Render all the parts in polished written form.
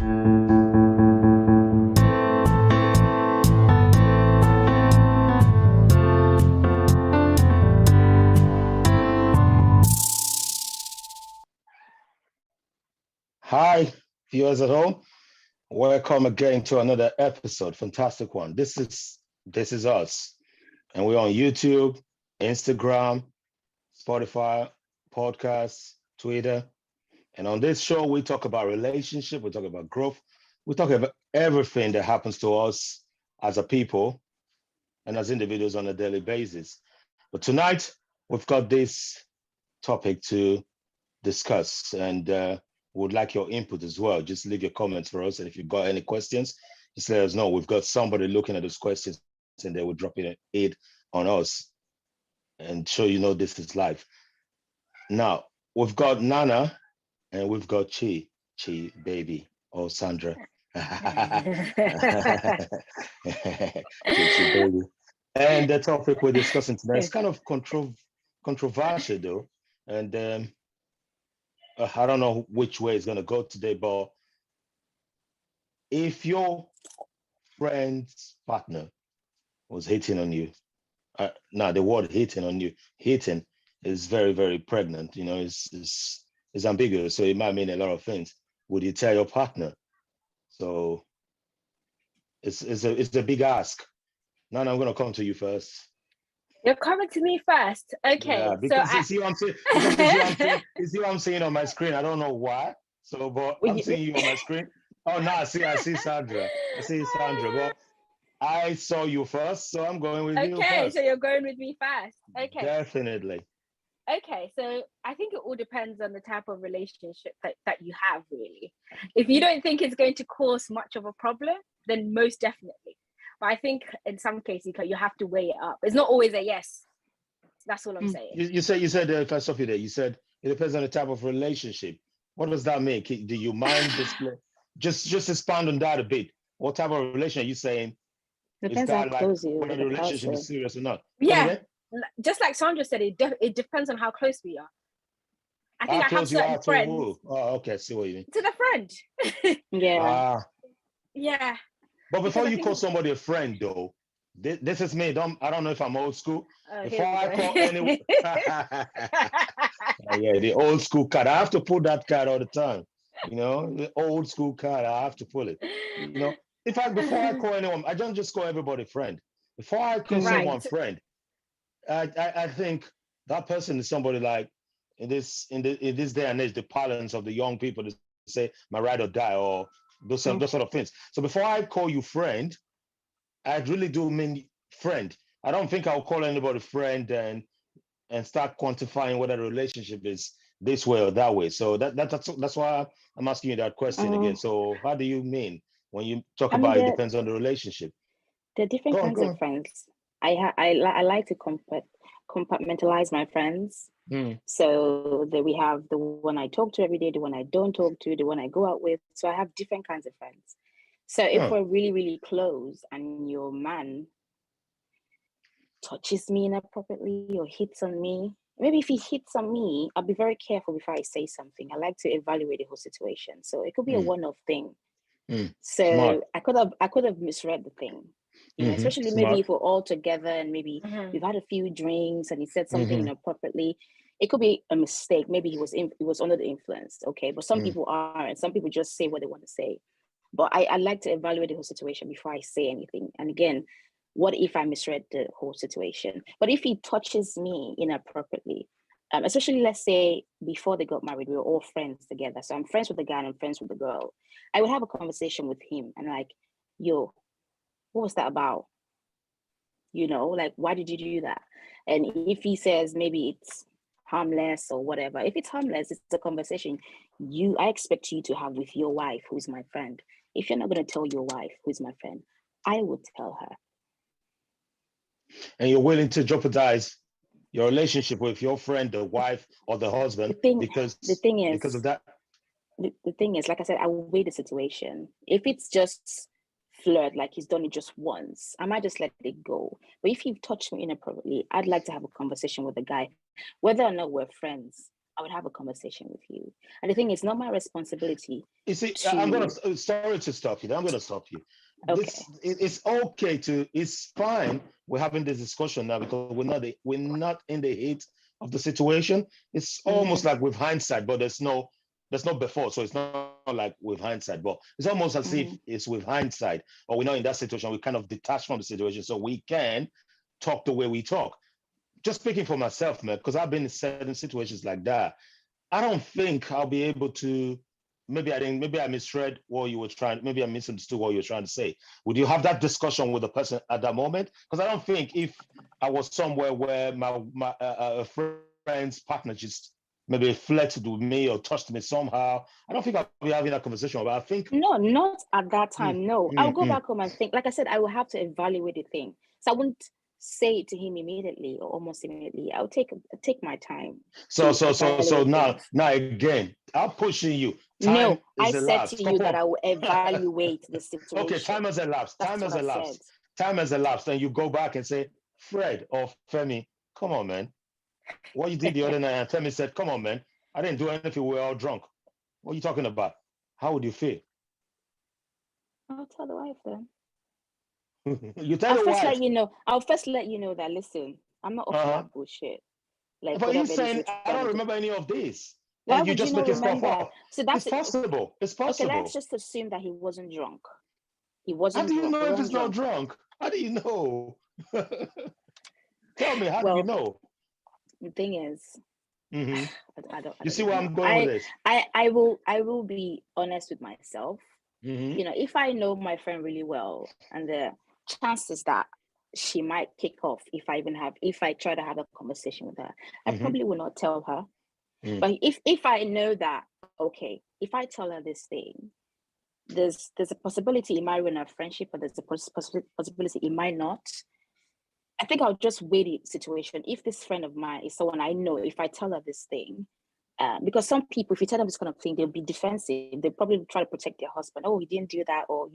Hi, viewers at home. Welcome again to another episode. Fantastic one. This is us, and we're on YouTube, Instagram, Spotify, podcasts, Twitter. And on this show, we talk about relationship, we talk about growth, we talk about everything that happens to us as a people and as individuals on a daily basis. But tonight, we've got this topic to discuss, and would like your input as well. Just leave your comments for us. And if you've got any questions, just let us know. We've got somebody looking at those questions and they will drop it on us and show this is live. Now, we've got Nana and we've got Chi baby, or Sandra. Chi baby. And the topic we're discussing tonight is kind of controversial though. And I don't know which way it's going to go today, but if your friend's partner was hitting on you, now the word hitting on you, hitting is very, very pregnant, it's ambiguous, so it might mean a lot of things. Would you tell your partner? So it's a big ask. Now I'm going to come to you first. You're coming to me first. Okay. Yeah, because you see what I'm saying? You see what I'm saying on my screen? I don't know why. So, but I'm seeing you on my screen. Oh, no, I see Sandra. I see Sandra. But I saw you first, so I'm going with you first. Okay, so you're going with me first. Okay. Definitely. Okay, so I think it all depends on the type of relationship that you have, really. If you don't think it's going to cause much of a problem, then most definitely. But I think in some cases you have to weigh it up. It's not always a yes. That's all I'm saying. You said if I stop you there, you said it depends on the type of relationship. What does that mean? Do you mind just expand on that a bit? What type of relationship are you saying? Depends how close you are. Whether the relationship is serious or not. Yeah, just like Sandra said, it depends on how close we are. I think I have certain friends. Oh, okay, I see what you mean. To the friend. Yeah. Yeah. But before you call somebody a friend, though, this is me. I don't know if I'm old school. Before I call anyone, the old school card. I have to pull that card all the time. The old school card. I have to pull it. In fact, before I call anyone, I don't just call everybody friend. Before I call someone friend, I think that person is somebody like in this day and age, the parlance of the young people to say my ride or die or those sort of things. So before I call you friend, I really do mean friend. I don't think I'll call anybody friend and start quantifying whether the relationship is this way or that way. So that's why I'm asking you that question again. So how do you mean when you talk about it depends on the relationship? There are different kinds of friends. I like to compartmentalize my friends. So that we have the one I talk to every day, the one I don't talk to, the one I go out with. So I have different kinds of friends. So if we're really, really close and your man touches me inappropriately or hits on me, maybe if he hits on me, I'll be very careful before I say something. I like to evaluate the whole situation. So it could be a one-off thing. So smart. I could have misread the thing. Especially maybe if we're all together and maybe we've had a few drinks and he said something inappropriately. It could be a mistake. Maybe he was under the influence. Okay, but some people are, and some people just say what they want to say. But I like to evaluate the whole situation before I say anything. And again, what if I misread the whole situation? But if he touches me inappropriately, especially let's say before they got married, we were all friends together. So I'm friends with the guy and I'm friends with the girl. I would have a conversation with him and like, yo, what was that about? Like, why did you do that? And if he says maybe it's harmless or whatever, if it's harmless, it's a conversation I expect you to have with your wife, who's my friend. If you're not going to tell your wife, who's my friend, I would tell her. And you're willing to jeopardize your relationship with your friend, the wife, or the husband because of that? The thing is, like I said, I will weigh the situation. If it's just flirt, like he's done it just once, I might just let it go. But if you've touched me inappropriately, I'd like to have a conversation with the guy, whether or not we're friends. I would have a conversation with you. And the thing is, not my responsibility. You see, I'm gonna sorry to stop you. I'm gonna stop you. Okay. It's okay to. It's fine. We're having this discussion now because we're not in the heat of the situation. It's almost like with hindsight, but there's no before, so it's not like with hindsight. But it's almost as if it's with hindsight, or we're not in that situation. We kind of detach from the situation, so we can talk the way we talk. Just speaking for myself, man, because I've been in certain situations like that. I don't think I'll be able to. Maybe I misread what you were trying. Maybe I misunderstood what you were trying to say. Would you have that discussion with the person at that moment? Because I don't think if I was somewhere where my friend's partner just maybe flirted with me or touched me somehow, I don't think I'll be having that conversation. But I think no, not at that time. No, I'll go back home and think. Like I said, I will have to evaluate the thing. So I wouldn't say it to him immediately or almost immediately. I'll take my time. So now again, I'm pushing you. No, I said to you that I will evaluate the situation. Okay, time has elapsed. Time has elapsed. And you go back and say, Fred or Femi, come on, man. What you did the other night, and Femi said, come on, man. I didn't do anything. We were all drunk. What are you talking about? How would you feel? I'll tell the wife then. You tell the wife. I'll first let you know that, listen, I'm not up for that bullshit. Like, but he's saying, I don't remember any of this. Why and you would just you not making remember? stuff up. So that's possible. It's possible. Okay, let's just assume that he wasn't drunk. He wasn't drunk. How do you know if he's not drunk? How do you know? Tell me, how do you know? The thing is, I don't. You see where I'm going with this? I will be honest with myself. If I know my friend really well, and the chances that she might kick off if I try to have a conversation with her, I probably will not tell her. But if I know that, okay, if I tell her this thing, there's a possibility it might ruin our friendship, but there's a possibility it might not. I think I'll just weigh the situation. If this friend of mine is someone I know, if I tell her this thing, because some people, if you tell them this kind of thing, they'll be defensive. They'll probably try to protect their husband. Oh, he didn't do that, or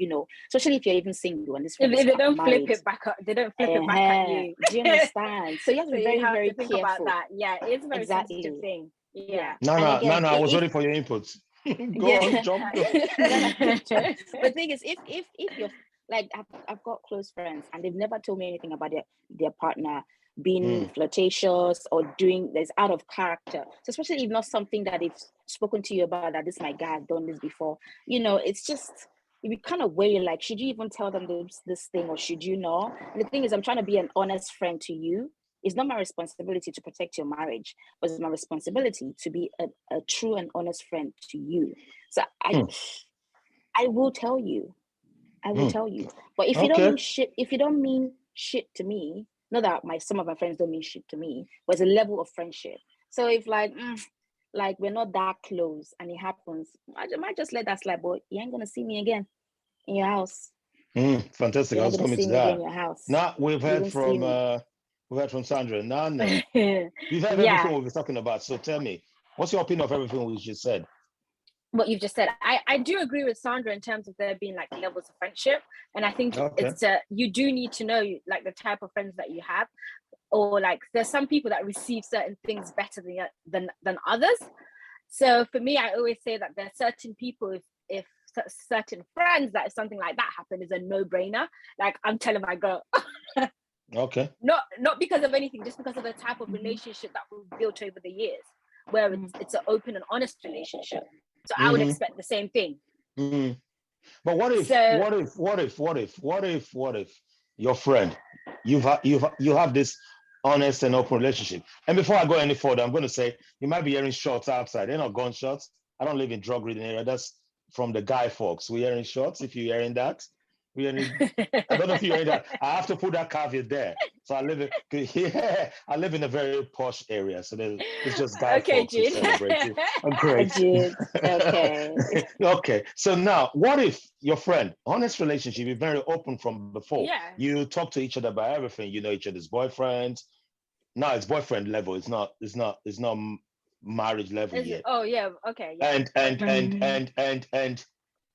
especially if you're even single and this friend if is they don't married. flip it back up, they don't flip it back at you. Do you understand? So you have to be very, very think careful about that. Yeah, it's a very sensitive thing. Yeah. No, I was waiting for your input. Go on, jump. The thing is, if you're like, I've got close friends and they've never told me anything about their partner being flirtatious or doing that's out of character. So especially if not something that they've spoken to you about, that this my guy has done this before. It's just you kind of weigh, like, should you even tell them this thing or should you not? And the thing is, I'm trying to be an honest friend to you. It's not my responsibility to protect your marriage, but it's my responsibility to be a true and honest friend to you. So I will tell you. I will tell you. But if you don't mean shit to me, not that some of my friends don't mean shit to me, but it's a level of friendship. So if like we're not that close and it happens, I might just let that slide, but you ain't gonna see me again in your house. Fantastic. I was coming to that. In your house. Now we've heard from Sandra. Now you've heard everything we were talking about. So tell me, what's your opinion of everything we just said? What you've just said, I do agree with Sandra in terms of there being like levels of friendship, and I think it's you do need to know like the type of friends that you have, or like there's some people that receive certain things better than others. So for me, I always say that there's certain people, if certain friends, that if something like that happened, is a no-brainer. Like I'm telling my girl. Okay. Not because of anything, just because of the type of relationship that we've built over the years, where it's an open and honest relationship. So I would expect the same thing. But what if your friend, you have this honest and open relationship? And before I go any further, I'm going to say you might be hearing shots outside. They're not gunshots. I don't live in drug-ridden area. That's from the guy folks. We're hearing shots. If you're hearing that, I don't know if you're hearing that. I have to put that caveat there. So I live in a very posh area. So it's just guy folks who celebrate. Great. Okay. Okay. So now, what if your friend, honest relationship, is very open from before? Yeah. You talk to each other about everything. You know each other's boyfriends. No, it's boyfriend level. It's not marriage level yet. Oh yeah. Okay. Yeah. And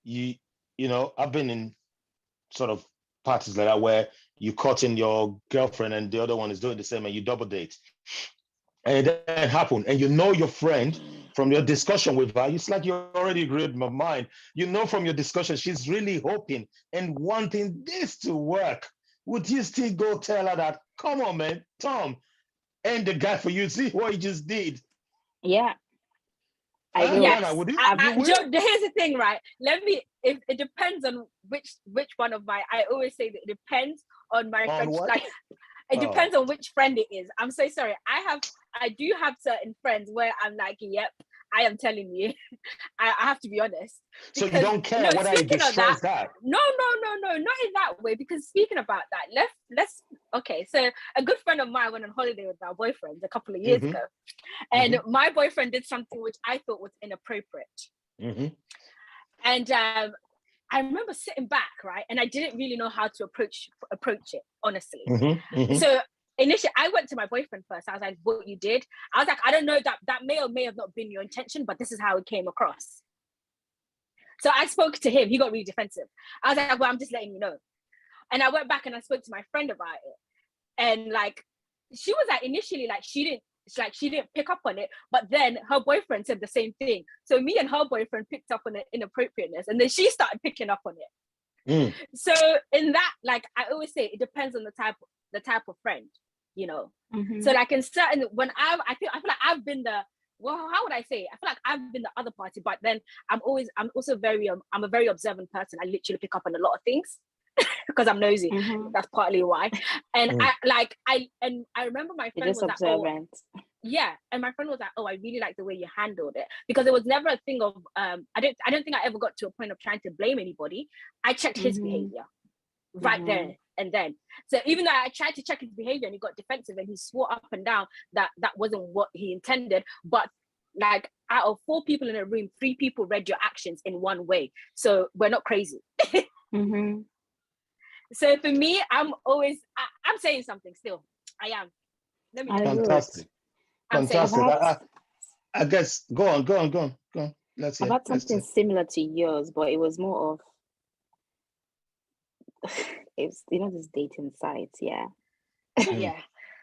you know, I've been in sort of parties like that where you caught in your girlfriend and the other one is doing the same and you double date. And it didn't happen. And you know your friend from your discussion with her, it's like you already read my mind. You know from your discussion, she's really hoping and wanting this to work. Would you still go tell her that, come on, man, Tom, and the guy for you, see what he just did? Yeah. I will. Yes. Would you, Joe, here's the thing, right? If it depends on which one of my, I always say that it depends on my friends. Like, it depends on which friend it is. I'm so sorry. I do have certain friends where I'm like, yep, I am telling you. I have to be honest. So you don't care what I distress that? No, not in that way. Because speaking about that, let's okay. So a good friend of mine went on holiday with our boyfriend a couple of years ago, and my boyfriend did something which I thought was inappropriate. And I remember sitting back, right, and I didn't really know how to approach it, honestly. So initially, I went to my boyfriend first. I was like, "What you did?" I was like, "I don't know, that may or may have not been your intention, but this is how it came across." So I spoke to him. He got really defensive. I was like, "Well, I'm just letting you know." And I went back and I spoke to my friend about it, and like, she was like, initially, like, she didn't pick up on it, but then her boyfriend said the same thing. So me and her boyfriend picked up on the inappropriateness, and then she started picking up on it. So in that, like, I always say, it depends on the type of friend, you know. So like in certain, when I feel like I've been the, well, how would I say? I feel like I've been the other party, but then I'm also I'm a very observant person. I literally pick up on a lot of things because I'm nosy. That's partly why. And I remember my friend was observant. Like, yeah, and my friend was like, "Oh, I really like the way you handled it," because it was never a thing of I don't think I ever got to a point of trying to blame anybody. I checked his behavior right there and then. So even though I tried to check his behavior and he got defensive and he swore up and down that wasn't what he intended, but like out of 4 people in a room, 3 people read your actions in one way. So we're not crazy. So for me, I'm saying something still. I am. Let me fantastic. I guess go on. Let's hear. About something similar to yours, but it was more of it's this dating sites, yeah.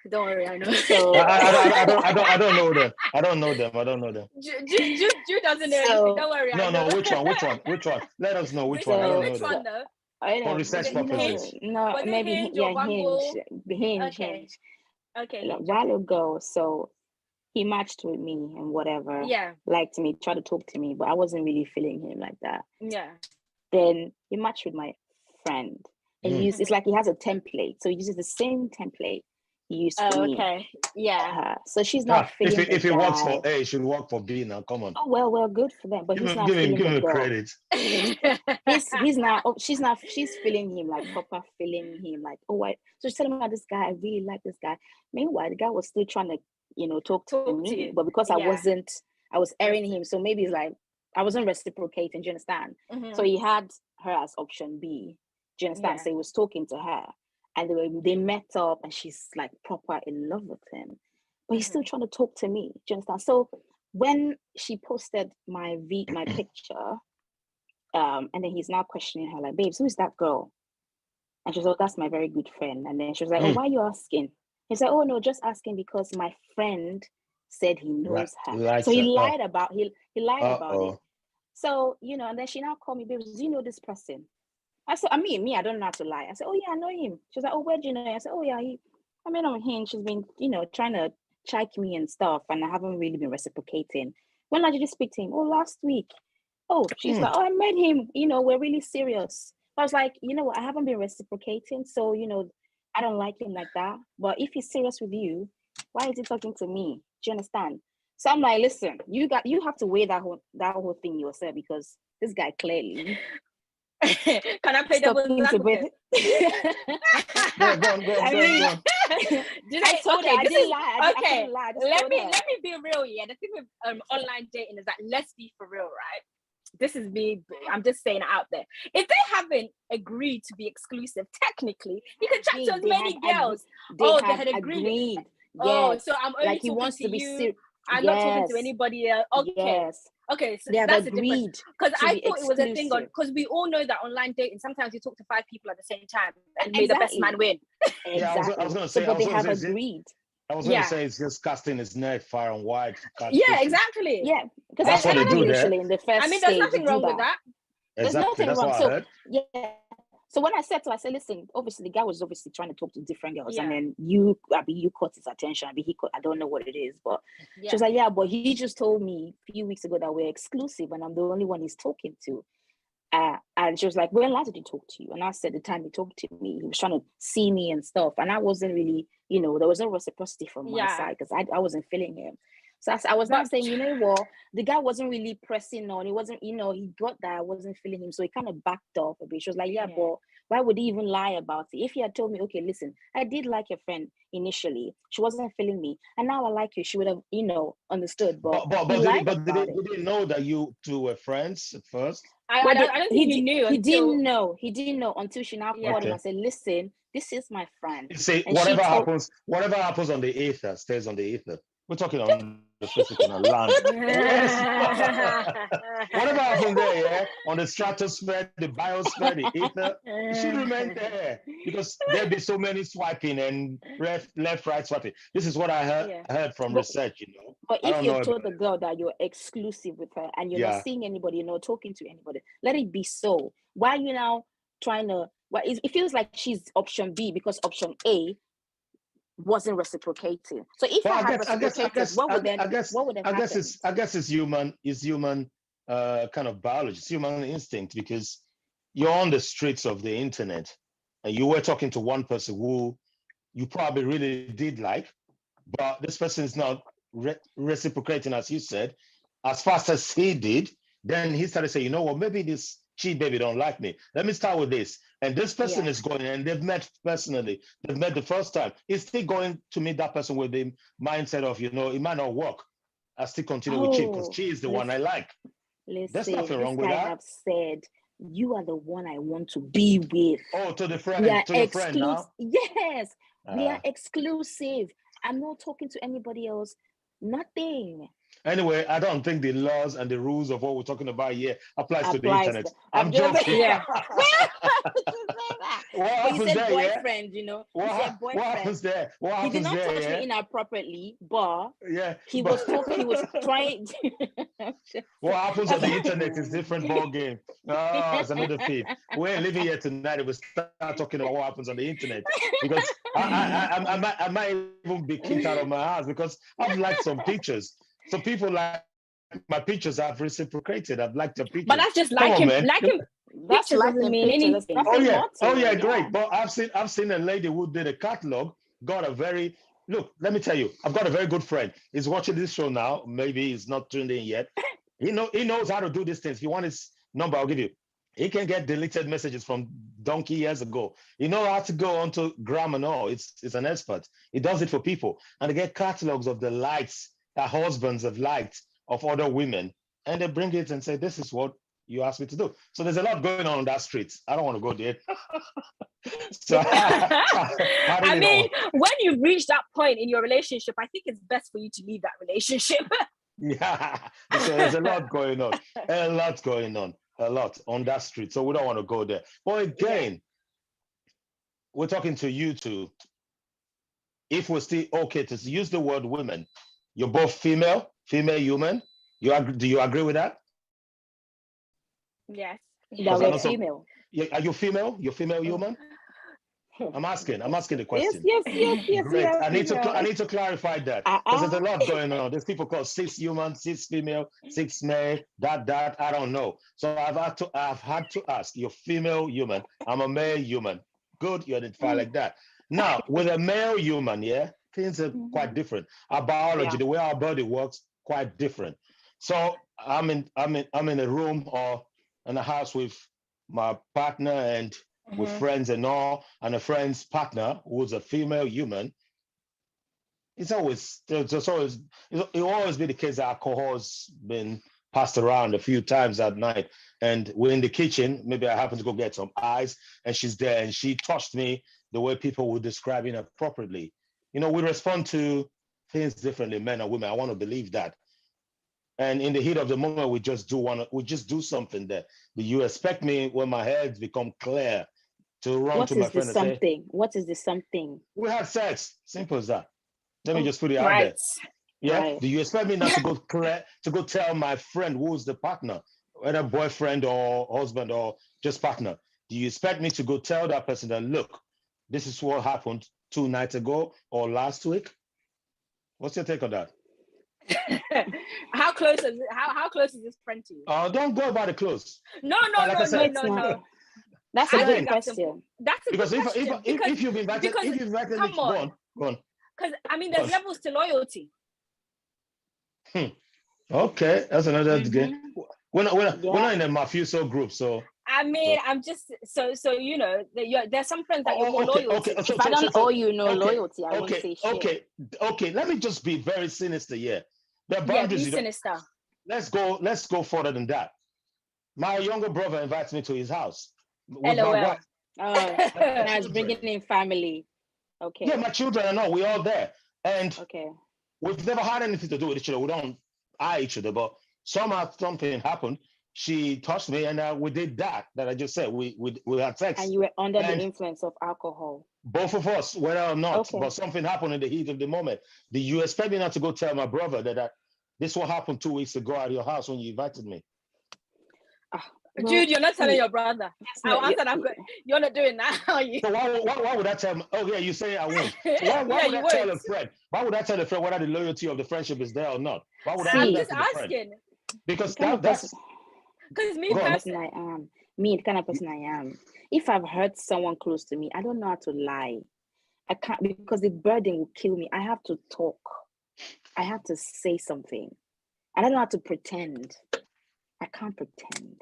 Don't worry, I know. So I don't know them. I don't know them. Jude doesn't know anything. Don't worry. No. Which one? Let us know which one. I don't know which one though. For research purposes. No, maybe Hinge. Okay. A while ago, so he matched with me and whatever. Yeah. Liked me, tried to talk to me, but I wasn't really feeling him like that. Yeah. Then he matched with my friend. And it's like he has a template. So he uses the same template he used for me. Okay. Yeah. So she's not feeling if it works for A, it should work for B now. Come on. Oh well, good for them. But he's not feeling the girl. Credit. She's feeling him, like proper feeling him, like, oh, so she's telling me about this guy, I really like this guy. Meanwhile, the guy was still trying to talk to me, but because I was airing him, so maybe it's like I wasn't reciprocating, do you understand? So he had her as option B, do you understand? So he was talking to her, and they met up, and she's like proper in love with him, but he's still trying to talk to me, do you understand? So when she posted my picture, and then he's now questioning her, like, babes, who is that girl? And she's like, oh, that's my very good friend. And then she was like, oh, why are you asking? He's like, oh no, just asking because my friend said he knows her. So he lied about it. So, and then she now called me, babes, do you know this person? I said, I don't know how to lie. I said, oh yeah, I know him. She's like, oh, where do you know him? I said, oh yeah, on Hinge. She's been, trying to check me and stuff, and I haven't really been reciprocating. When did you speak to him? Oh, last week. Oh, she's like, oh, I met him. We're really serious. I was like, you know what? I haven't been reciprocating, so I don't like him like that. But if he's serious with you, why is he talking to me? Do you understand? So I'm like, listen, you have to weigh that whole thing yourself, because this guy clearly. Can I play devil's advocate? Go on. Let me be real. Yeah, the thing with online dating is that, let's be for real, right? This is me. I'm just saying it out there. If they haven't agreed to be exclusive, technically, you can chat to as many girls. They had agreed. Yes. Oh, so I'm only like he wants to be you. I'm not talking to anybody else. Okay. Yes. Okay, so that's agreed. Because I thought it was a thing because we all know that online dating, sometimes you talk to 5 people at the same time and may the best man win. Exactly. I was going to say, but they have agreed. I was going to say it's just casting his net far and wide. Yeah, exactly. Yeah, because that's what they do there. In the first there's stage, nothing wrong with that. There's Exactly. nothing wrong. What I So heard. yeah. So when I said to her, I said, listen, obviously the guy was obviously trying to talk to different girls, and Yeah. then you caught his attention. I don't know what it is, but Yeah. she was like, yeah, but he just told me a few weeks ago that we're exclusive, and I'm the only one he's talking to. And she was like, when last did he talk to you? And I said, the time he talked to me, he was trying to see me and stuff. And I wasn't really, there was no reciprocity from my side because I wasn't feeling him. So I was not saying, you know what, the guy wasn't really pressing on. He wasn't, he got that I wasn't feeling him. So he kind of backed off a bit. She was like, yeah, but why would he even lie about it? If he had told me, okay, listen, I did like your friend initially. She wasn't feeling me. And now I like you. She would have, understood. But they didn't know that you two were friends at first? I don't think he knew. He didn't know until she now called him and said, listen, this is my friend. You see, whatever happens on the ether stays on the ether. We're talking on the physical and land. Whatever happens there, on the stratosphere, the biosphere, the ether, it should remain there because there'll be so many swiping and left, right swiping. This is what I heard from research, But if you told the girl that you're exclusive with her and you're not seeing anybody, you're not talking to anybody, let it be so. Why are you now trying to? Well, it feels like she's option B because option A wasn't reciprocating. So if I had reciprocated, what would have happened? I guess it's human kind of biology, it's human instinct, because you're on the streets of the internet and you were talking to one person who you probably really did like, but this person is not reciprocating, as you said, as fast as he did. Then he started saying, you know what, maybe this cheap baby don't like me. Let me start with this. And this person is going, and they've met personally. They've met the first time. He's still going to meet that person with the mindset of, it might not work. I still continue with Chi because Chi is the one I like. There's nothing wrong with that. I have said, you are the one I want to be with. Oh, to the friend, the friend now? Yes, we are exclusive. I'm not talking to anybody else. Nothing. Anyway, I don't think the laws and the rules of what we're talking about here applies to the internet. I'm joking. Yeah. But you said boyfriend, What happens there? He did not touch me inappropriately, but he was trying. What happens on the internet is different ball game. Oh, it's another feed. We're living here tonight. We start talking about what happens on the internet because I might even be kicked out of my house because I've liked some pictures. So people like my pictures. I've reciprocated. I've liked your pictures. But that's just liking pictures doesn't mean anything. Oh yeah, great. But I've seen a lady who did a catalog. Look. Let me tell you, I've got a very good friend. He's watching this show now. Maybe he's not tuned in yet. He knows how to do these things. If you want his number, I'll give you. He can get deleted messages from donkey years ago. He knows how to go onto Gram and all. It's an expert. He does it for people, and they get catalogs of the likes that husbands have liked of other women, and they bring it and say, this is what you asked me to do. So there's a lot going on that street. I don't want to go there. So I mean, when you've reached that point in your relationship, I think it's best for you to leave that relationship. Yeah, so there's a lot going on. A lot on that street. So we don't want to go there. But again, we're talking to you two. If we're still okay to use the word women, you're both female human. Do you agree with that? Yes. That we're female. Are you female? You're female human? I'm asking the question. Yes. Great. Yes, I need to clarify that because there's a lot going on. There's people called cis human, cis female, cis male, that. I don't know. So I've had to ask. You're female human. I'm a male human. Good. You identify like that. Now with a male human, things are quite different. Our biology, the way our body works, quite different. So I'm in a room or in a house with my partner and with friends and all, and a friend's partner who's a female human. It will always be the case that alcohol's been passed around a few times at night, and we're in the kitchen. Maybe I happen to go get some ice, and she's there, and she touched me the way people would describe inappropriately. We respond to things differently, men and women. I want to believe that. And in the heat of the moment, we just do something there. Do you expect me when my head's become clear to run to my friend and say, what is the something? We had sex. Simple as that. Let me just put it out there. Yeah. Right. Do you expect me not to go tell my friend who's the partner, whether boyfriend or husband or just partner? Do you expect me to go tell that person that, look, this is what happened 2 nights ago or last week? What's your take on that? How close is this friend to you? Don't go about it close. No. That's a good question. That's a good question. If you've invited me, go on. Because I mean, there's levels to loyalty. Okay, that's another game. We're not in a mafioso group, so. I mean, I'm just so you know. There's some friends that you're more loyal to. If I don't owe you no loyalty, I won't say shit. Okay. Let me just be very sinister here. The boundaries. Be sinister. Let's go further than that. My younger brother invites me to his house with LOL. my wife. Oh, that's bringing in family. Okay. Yeah, my children and all, we all there, and okay. We've never had anything to do with each other. We don't eye each other, but somehow something happened. She touched me, and we did that I just said. We had sex. And you were under the influence of alcohol. Both of us, whether or not, but something happened in the heat of the moment. Do you expect me not to go tell my brother that this what happened 2 weeks ago at your house when you invited me? Well, Jude, you're not telling your brother. I'll answer that. You're not doing that, are you? So why would I tell him? Oh yeah, you say I won't. So why would I tell a friend? Why would I tell a friend whether the loyalty of the friendship is there or not? Why would I? I'm just asking. Because that's because me personally, I am. Me, the kind of person I am. If I've hurt someone close to me, I don't know how to lie. I can't, because the burden will kill me. I have to talk. I have to say something. I don't know how to pretend. I can't pretend.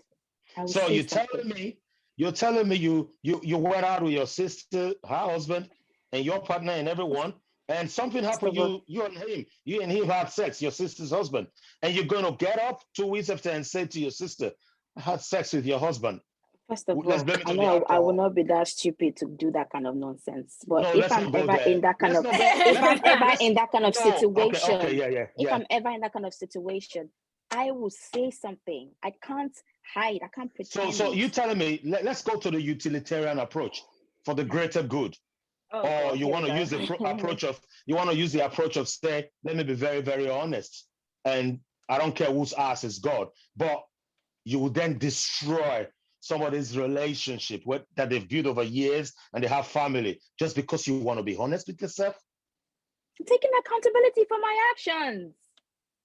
So you're telling me you went out with your sister, her husband, and your partner and everyone, and something happened. You and him had sex, your sister's husband, and you're going to get up 2 weeks after and say to your sister, I had sex with your husband. First of all, I know I will not be that stupid to do that kind of nonsense. But no, if I'm ever in that kind of situation, if I'm ever in that kind of situation, I will say something. I can't hide. I can't pretend. So you telling me, let's go to the utilitarian approach for the greater good. Or you want to use the approach of say, let me be very, very honest. And I don't care whose ass is God, but you will then destroy somebody's relationship that they've built over years and they have family just because you want to be honest with yourself? I'm taking accountability for my actions.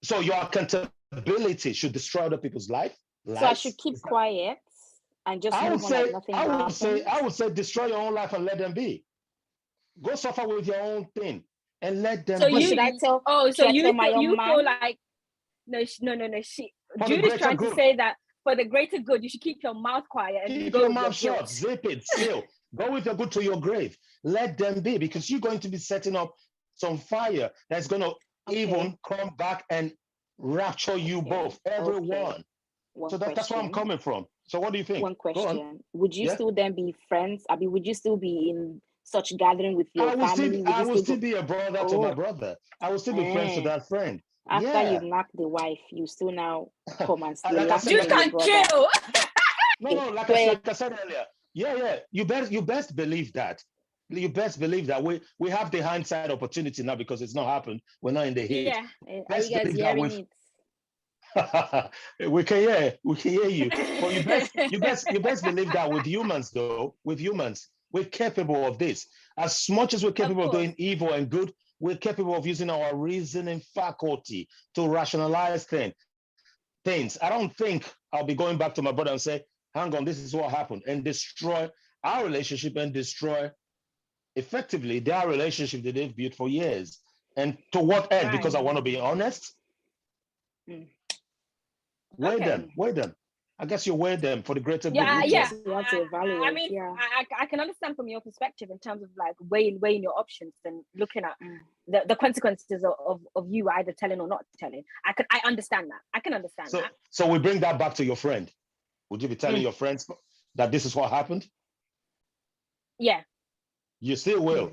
So your accountability should destroy other people's lives? So I should keep quiet and just move on like nothing happened? I would say destroy your own life and let them be. Go suffer with your own thing and let them be. Should I tell? So you feel like no. Jude is trying to say that for the greater good, you should keep your mouth quiet and keep your mouth shut. Zip it, seal. Go with your good to your grave. Let them be, because you're going to be setting up some fire that's going to even come back and rapture you both, everyone. So that's where I'm coming from. So what do you think? One question: would you still then be friends? I mean, would you still be in such gathering with your family? I would still be a brother to my brother. I would still be friends to that friend. After you've knocked the wife, you still now come and still you can chill. No, like I said earlier. Yeah. You best believe that. You best believe that we have the hindsight opportunity now because it's not happened. We're not in the heat. Yeah. Are you guys hearing it? we can hear you. But you best believe that with humans, we're capable of this. As much as we're capable of doing evil and good, we're capable of using our reasoning faculty to rationalize things. I don't think I'll be going back to my brother and say, hang on, this is what happened, and destroy our relationship and destroy effectively their relationship that they've built for years. And to what end? Because I want to be honest. Weigh them. I guess you weigh them for the greater good. Yeah. You have to evaluate. I mean, I can understand from your perspective in terms of like weighing your options and looking at the consequences of you either telling or not telling. I understand that. I can understand that. So we bring that back to your friend. Would you be telling your friends that this is what happened? Yeah. You still will.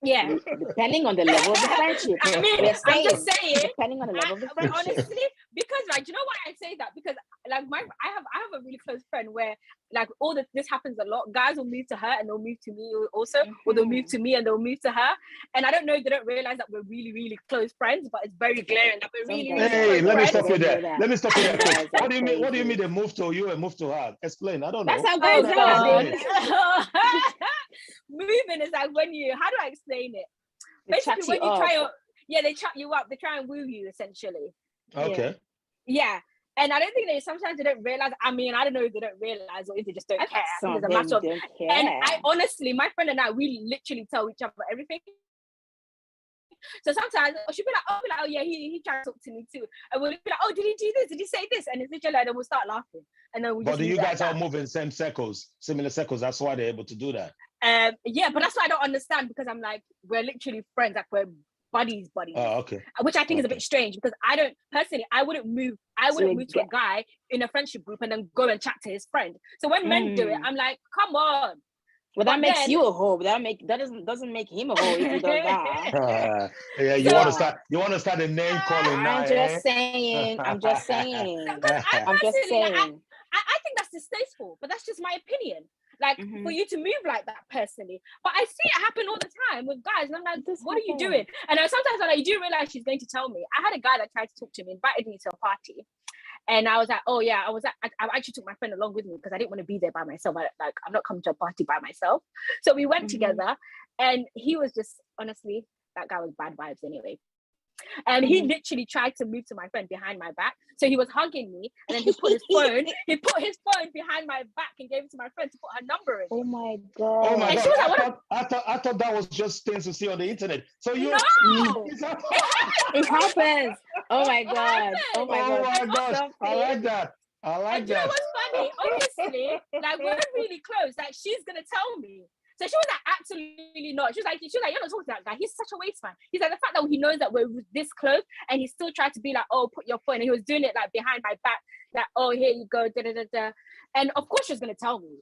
Yeah. Depending on the level of the friendship. I mean, I'm just saying. Depending on the level of the friendship. Honestly, because like, you know why I say that? Because like I have a really close friend where like this happens a lot. Guys will move to her and they'll move to me also, or they'll move to me and they'll move to her. And I don't know, they don't realize that we're really, really close friends, but it's very glaring that we're really, really Hey, close let me friends. stop you there. Let me stop you there. Guys What are do you mean? What do you mean crazy. they move to you and move to her? Explain. I don't know. That's how Oh guys God. are. Moving is like when you, how do I explain it? They chat Basically, when you you up. try to, yeah, they chat you up, they try and woo you essentially. Okay. Yeah. And I don't think sometimes they don't realize. I mean, I don't know if they don't realize or if they just don't care. I think it's a matter of, and I honestly, my friend and I, we literally tell each other everything. So sometimes she'll be like, oh yeah, he tried to talk to me too. And we'll be like, oh, did he do this? Did he say this? And it's literally like, then we'll start laughing. And then we just. But do you guys all move in same circles, similar circles? That's why they're able to do that. Yeah, but that's what I don't understand, because I'm like, we're literally friends, like we're buddies. Oh, okay. Which I think is a bit strange, because I wouldn't move to a guy in a friendship group and then go and chat to his friend. So when men do it, I'm like, come on. Well, that makes you a hoe. That doesn't make him a hoe if he does that. Yeah, you want to start a name calling now. I'm just saying. I think that's distasteful, but that's just my opinion. Like, for you to move like that personally. But I see it happen all the time with guys, and I'm like, what are you doing? And sometimes when I do realize she's going to tell me, I had a guy that tried to talk to me, invited me to a party. And I was like, oh yeah, I actually took my friend along with me because I didn't want to be there by myself. I'm not coming to a party by myself. So we went together, and he was just, honestly, that guy was bad vibes anyway. And he literally tried to move to my friend behind my back. So he was hugging me, and then he put his phone behind my back and gave it to my friend to put her number in. Oh my God. Oh my and God. she was like, I thought that was just things to see on the internet. So you No! It happens. Oh my God. Oh my gosh. I like that. And you know what's funny? Obviously, like, we're really close. Like, she's gonna tell me. So she was like, absolutely not. She was like, you're not talking to that guy. He's such a waste man. He's like, the fact that he knows that we're this close, and he still tried to be like, oh, put your phone. And he was doing it like behind my back, like, oh, here you go, da da da da. And of course she was gonna tell me,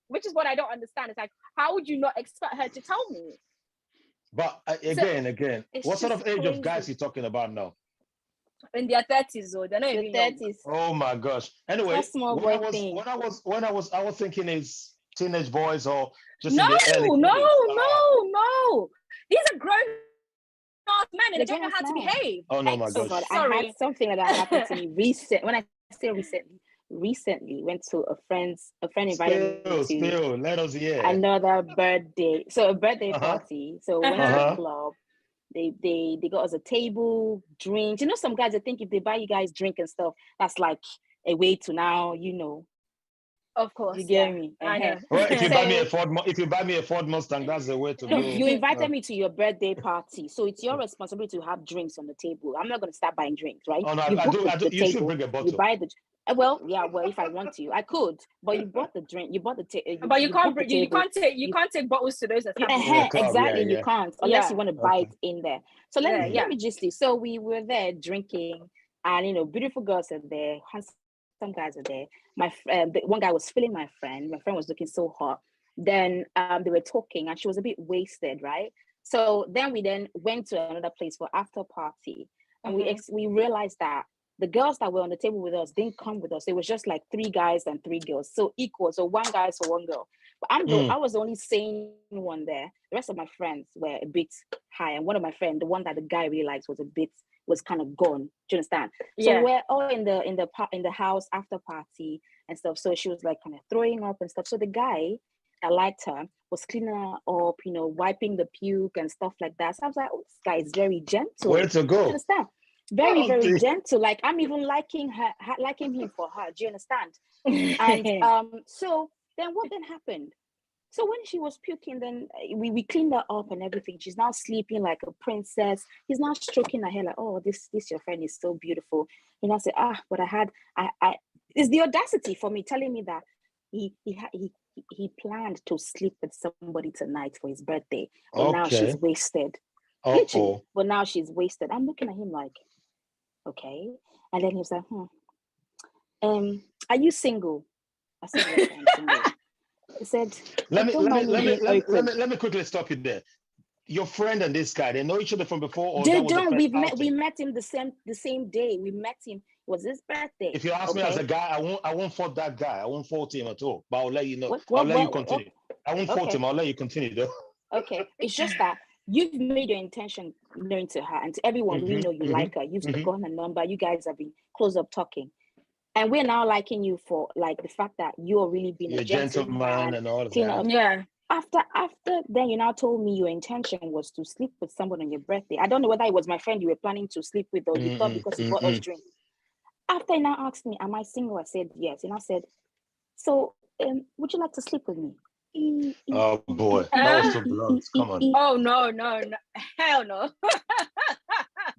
which is what I don't understand. It's like, how would you not expect her to tell me? But again, what sort of age of guys are you talking about now? In their 30s, or they're not even 30s. Oh my gosh. Anyway, when I was thinking is teenage boys or just no. These are grown men, and they don't know how to behave. Oh no, my gosh. I had something like that happen to me recently. When I say recently went to a friend invited me to let us hear another birthday. So a birthday party. So we went to a club. They got us a table, drinks. You know, some guys, I think if they buy you guys drink and stuff, that's like a way to now, Of course, you get me. I know. Well, if you buy me a Ford Mustang, that's the way to go. You invited me to your birthday party, so it's your responsibility to have drinks on the table. I'm not going to start buying drinks, right? Oh no, I do. You should bring a bottle. You buy the. Well, if I want to, I could. But you bought the drink. You bought the table. But you can't take bottles to those that have exactly. You can't unless you want to buy it in there. So let me just see. So we were there drinking, and beautiful girls are there. Some guys are there. One guy was feeling my friend. My friend was looking so hot. Then they were talking, and she was a bit wasted, right? So then we went to another place for after party, and we realized that the girls that were on the table with us didn't come with us. It was just like 3 guys and 3 girls, so equal. So 1 guy for 1 girl. But I was the only sane one there. The rest of my friends were a bit high, and one of my friends, the one that the guy really likes, was kind of gone. Do you understand? So we're all in the house after party and stuff. So she was like kind of throwing up and stuff. So the guy that liked her was cleaning her up, wiping the puke and stuff like that. So I was like, oh, this guy is very gentle. Where to go? Do you understand? Very, very gentle. Like, I'm even liking him for her. Do you understand? And so then what then happened? So when she was puking, then we cleaned her up and everything. She's now sleeping like a princess. He's now stroking her hair like, oh, this your friend is so beautiful. And I said, but it's the audacity for me telling me that he planned to sleep with somebody tonight for his birthday. But now she's wasted. But now she's wasted. I'm looking at him like, okay. And then he was like, are you single? I said, yes, I'm single. He said, let me quickly stop you there. Your friend and this guy, they know each other from before? Or they don't. We met him the same day. We met him Was his birthday. If you ask me as a guy, I won't fault that guy. I won't fault him at all. But I'll let you know. I'll let you continue. I won't fault him. I'll let you continue though. Okay. It's just that you've made your intention known to her and to everyone. We know you like her. You've gotten a number. You guys have been close up talking. And we're now liking you for like the fact that you're really being a gentleman and all of that. Yeah. After then, you now told me your intention was to sleep with someone on your birthday. I don't know whether it was my friend you were planning to sleep with or you thought because he bought us drink. After he now asked me, am I single? I said yes. And I said, so would you like to sleep with me? Oh boy, that was so blunt. Come on. Oh no, hell no.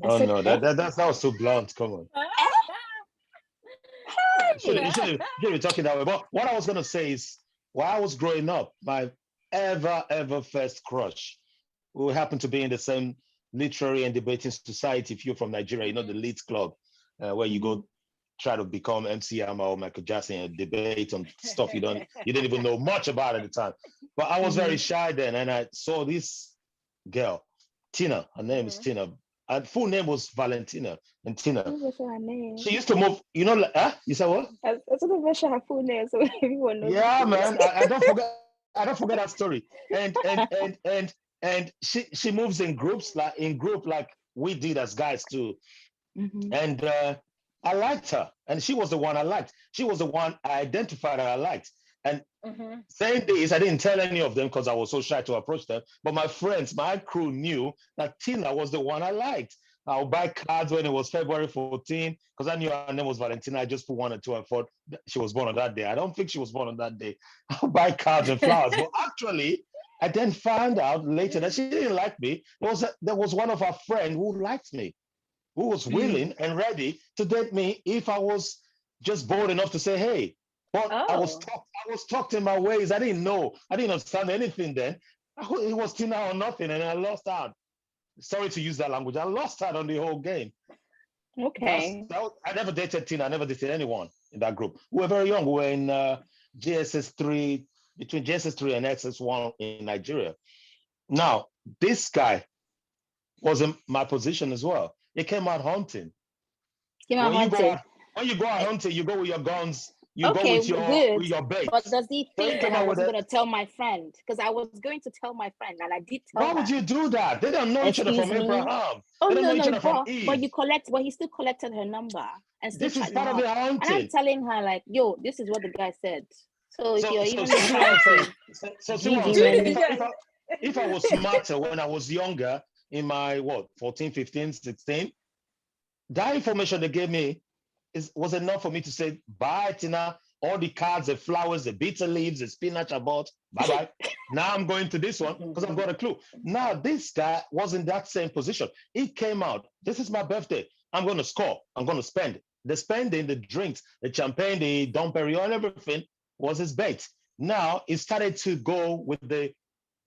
Oh no, that was so blunt. Come on. You shouldn't be talking that way. But what I was gonna say is, while I was growing up, my ever first crush, who happened to be in the same literary and debating society. If you're from Nigeria, you know the Leeds Club, where you go try to become MC Hammer or Michael Jackson and debate on stuff you didn't even know much about at the time. But I was very shy then, and I saw this girl, Tina. Her name is Tina. Her full name was Valentina. And Tina, she used to move. You know, you said what? I don't know her full name, so everyone knows. Yeah, man. I don't forget. I don't forget that story. And she moves in groups, like we did as guys too. And I liked her, and she was the one I liked. She was the one I identified that I liked. And same days, I didn't tell any of them because I was so shy to approach them. But my friends, my crew knew that Tina was the one I liked. I'll buy cards when it was February 14, because I knew her name was Valentina. I just put 1 and 2 and thought she was born on that day. I don't think she was born on that day. I'll buy cards and flowers. But actually, I then found out later that she didn't like me. There was one of her friends who liked me, who was willing and ready to date me if I was just bold enough to say, hey. But I was talked in my ways. I didn't know. I didn't understand anything then. It was Tina or nothing, and I lost out. Sorry to use that language. I lost out on the whole game. Okay. I never dated Tina. I never dated anyone in that group. We were very young. We were in JSS3, between JSS3 and SS1 in Nigeria. Now, this was in my position as well. He came out hunting. When you go out hunting, you go with your guns. You go with your bait. But does he think that I was going to tell my friend? Because I was going to tell my friend, and I did tell her. Why would you do that? They don't know each other from Abraham. Oh, but he still collected her number. And still this is part of the hunting. And I'm telling her, like, yo, this is what the guy said. So if I was smarter when I was younger, in my 14, 15, 16, that information they gave me was enough for me to say, bye, Tina. All the cards, the flowers, the bitter leaves, the spinach I bought, bye-bye. Now I'm going to this one because I've got a clue. Now, this guy was in that same position. He came out. This is my birthday. I'm going to score. I'm going to spend. The spending, the drinks, the champagne, the Dom Perignon, everything was his bait. Now, he started to go with the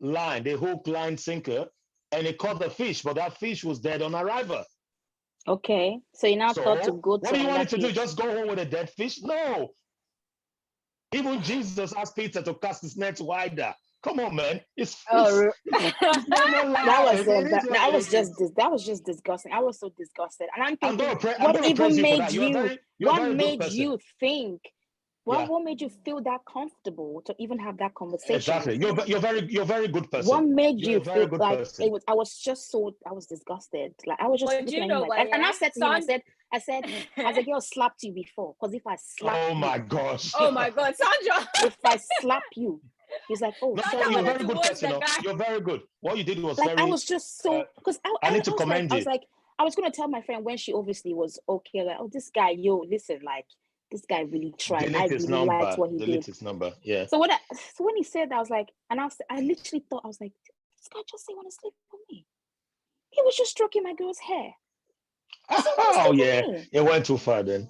line, the hook, line, sinker, and he caught the fish, but that fish was dead on arrival. Okay, so you now thought to go to what do you want to do? Just go home with a dead fish? No. Even Jesus asked Peter to cast his net wider. Come on, man. That was just disgusting. I was so disgusted, and I'm thinking, what even made you? What made you think? What made you feel that comfortable to even have that conversation? Exactly. You're very good person. What made you feel like it was? I was disgusted. Like I was just looking at him like, and I said to him, I said, has a girl slapped you before? Because if I slap oh my gosh, Sandra, if I slap you, he's like, oh, sorry. You're very good person. You're very good. What you did was like, I was just so because I need to commend you. I was like, I was gonna tell my friend when she obviously was okay. Like, oh, this guy, listen, like. This guy really tried. I really liked what he did. His number, yeah. So when he said that, I was like, and I literally thought, I was like, this guy just say want to sleep with me. He was just stroking my girl's hair. Oh yeah, it went too far then.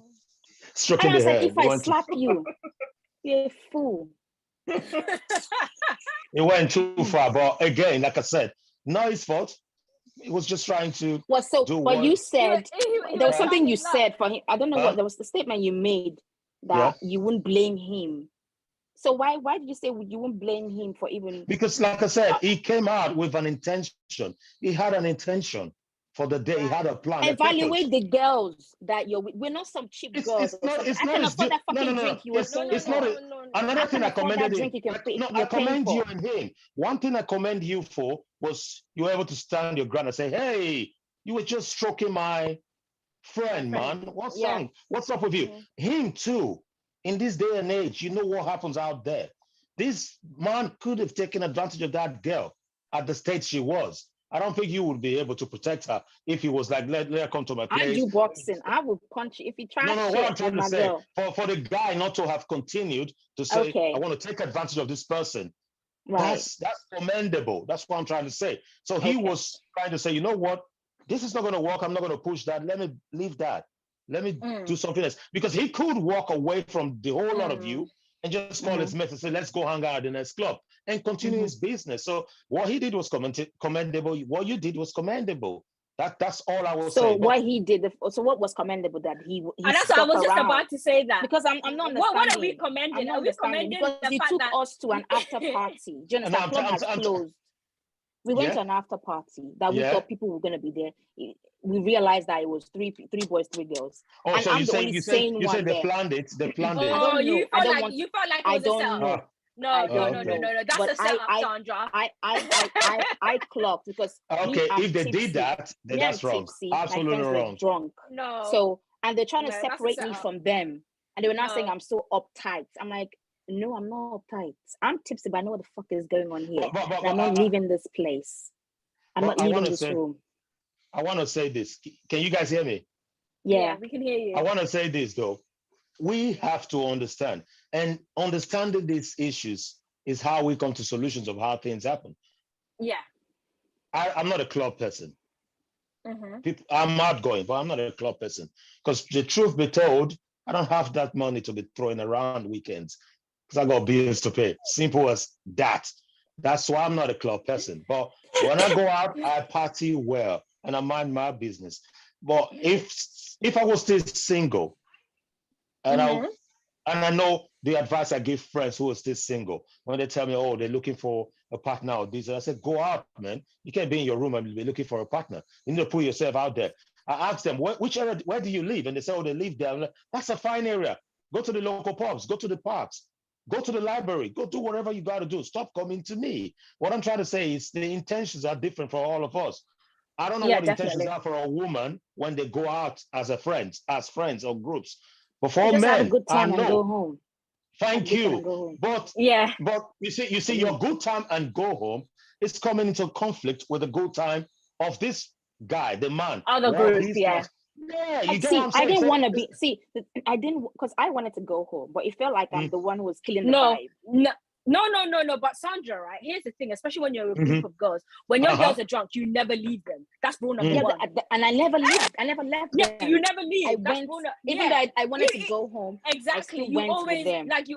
Stroking the hair. Like, if I slap you, you're a fool. It went too far, but again, like I said, not his fault. He was just trying to you said there was something you said for him. I don't know what there was the statement you made that you wouldn't blame him. So why did you say you wouldn't blame him for even? Because like I said, he came out with an intention. He had an intention. for the day. He had a plan. Evaluate the girls that we're not some cheap girls. I can afford that fucking drink you were saying. It's not another thing I commended him. I commend you and him. One thing I commend you for was you were able to stand your ground and say, hey, you were just stroking my friend, man. What's up with you? Him too. In this day and age, you know what happens out there. This man could have taken advantage of that girl at the state she was. I don't think you would be able to protect her if he was like, let her come to my place. I do boxing. I would punch you if you try. No, what I'm trying to say, for the guy not to have continued to say, I want to take advantage of this person. Right. That's commendable. That's what I'm trying to say. So he was trying to say, you know what? This is not going to work. I'm not going to push that. Let me leave that. Let me do something else. Because he could walk away from the whole lot of you and just call his mate and say, let's go hang out in the next club and continue his business. So what he did was commendable. What you did was commendable. That's all I was saying. So what he did, so what was commendable that he and that's what I was just about to say that. Because I'm not understanding. What are we commending? Are we commending because he took us to an after party. Do you understand? Club has closed. We went to an after party that we thought people were going to be there. We realized that it was three boys, 3 girls. Oh, and so you say they planned it. They planned it. Oh, you felt like it was a setup. No. That's a setup, Sandra. I clocked because if they did that, then that's wrong. Absolutely wrong. Drunk. No. So and they're trying to separate me from them, and they were not saying I'm so uptight. I'm like, no, I'm not uptight. I'm tipsy, but I know what the fuck is going on here. But I'm not leaving this place. I'm not leaving this room. I want to say this. Can you guys hear me? Yeah, we can hear you. I want to say this though. We have to understand, and understanding these issues is how we come to solutions of how things happen. Yeah. I'm not a club person. I'm outgoing, but I'm not a club person. Because the truth be told, I don't have that money to be throwing around weekends because I got bills to pay. Simple as that. That's why I'm not a club person. But when I go out, I party well and I mind my business. But if I was still single, and I know the advice I give friends who are still single when they tell me, oh, they're looking for a partner or this, and I said, go out, man. You can't be in your room and be looking for a partner. You need to put yourself out there. I asked them, which area, where do you live? And they say, oh, they live there. I'm like, that's a fine area. Go to the local pubs, go to the parks, go to the library, go do whatever you got to do. Stop coming to me. What I'm trying to say is the intentions are different for all of us. I don't know what the intentions are for a woman when they go out as friends or groups. But for men, have a good time and go home. Thank you. But you see, your good time and go home is coming into conflict with the good time of this guy, the man. Other groups, Yeah, you get what I'm saying? I didn't want to be. I didn't because I wanted to go home, but it felt like I'm the one who was killing the vibe. No. But Sandra, right? Here's the thing, especially when you're a group of girls. When your girls are drunk, you never leave them. That's rule number one. And I never left. I never left. Yeah, you never leave. Even though I wanted to go home. Exactly. You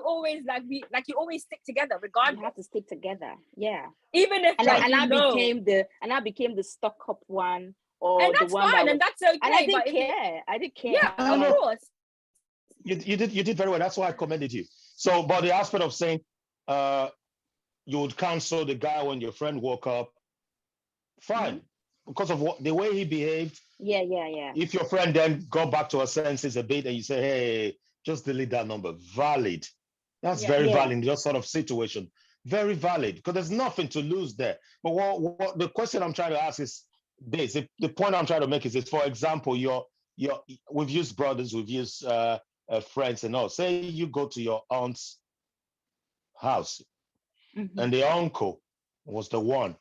always stick together, regardless. You have to stick together. Yeah. Even if I became the stuck up one. And that's fine, and that's okay. And I didn't care. Yeah, of course. You did very well. That's why I commended you. So, but the aspect of saying you would counsel the guy when your friend woke up, fine, because of the way he behaved. Yeah. If your friend then got back to her senses a bit and you say, hey, just delete that number, valid. That's very valid in your sort of situation. Very valid, because there's nothing to lose there. But what the question I'm trying to ask is this. The point I'm trying to make is this. For example, we've used brothers, we've used friends and all. Say you go to your aunt's house and the uncle was the one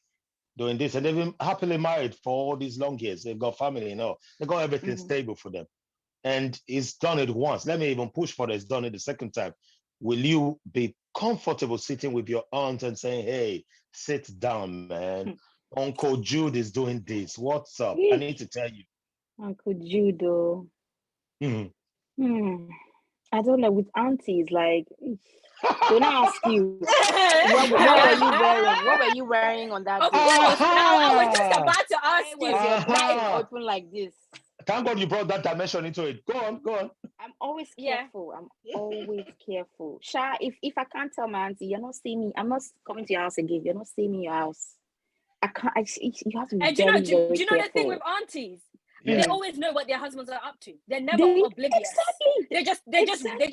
doing this, and they've been happily married for all these long years. They've got family and all. They got everything stable for them, and he's done it once. Let me even push for this. He's done it the second time. Will you be comfortable sitting with your aunt and saying, hey, sit down, man, Uncle Jude is doing this, what's up? I need to tell you. Uncle Jude, though. I don't know, with aunties, like, don't ask you. What were you wearing on that day? I was just about to ask you. Was your bag open like this? Thank God you brought that dimension into it. Go on. I'm always careful. Sha, if I can't tell my auntie, you're not seeing me. I'm not coming to your house again. You're not seeing me in your house. I can't. You have to be And very, do you know the thing careful. with aunties? Yeah. They always know what their husbands are up to. They're never oblivious. Exactly.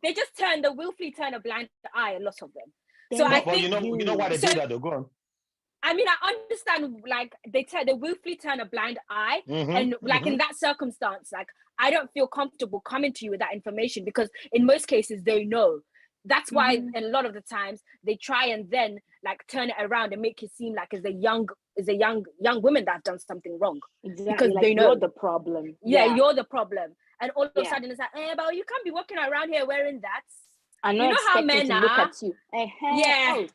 They just willfully turn a blind eye. A lot of them. They So I But think you know why they do that though? Go on. I mean, I understand, like, they willfully turn a blind eye. And like in that circumstance, like, I don't feel comfortable coming to you with that information, because in most cases they know. That's why a lot of the times they try and then like turn it around and make it seem like it's a young woman that's done something wrong. Exactly. Because like, they know you're the problem. Yeah, you're the problem. And all of a Yeah. sudden it's like, but you can't be walking around here wearing that. I'm You not know how expecting men to look are. at you. Yeah.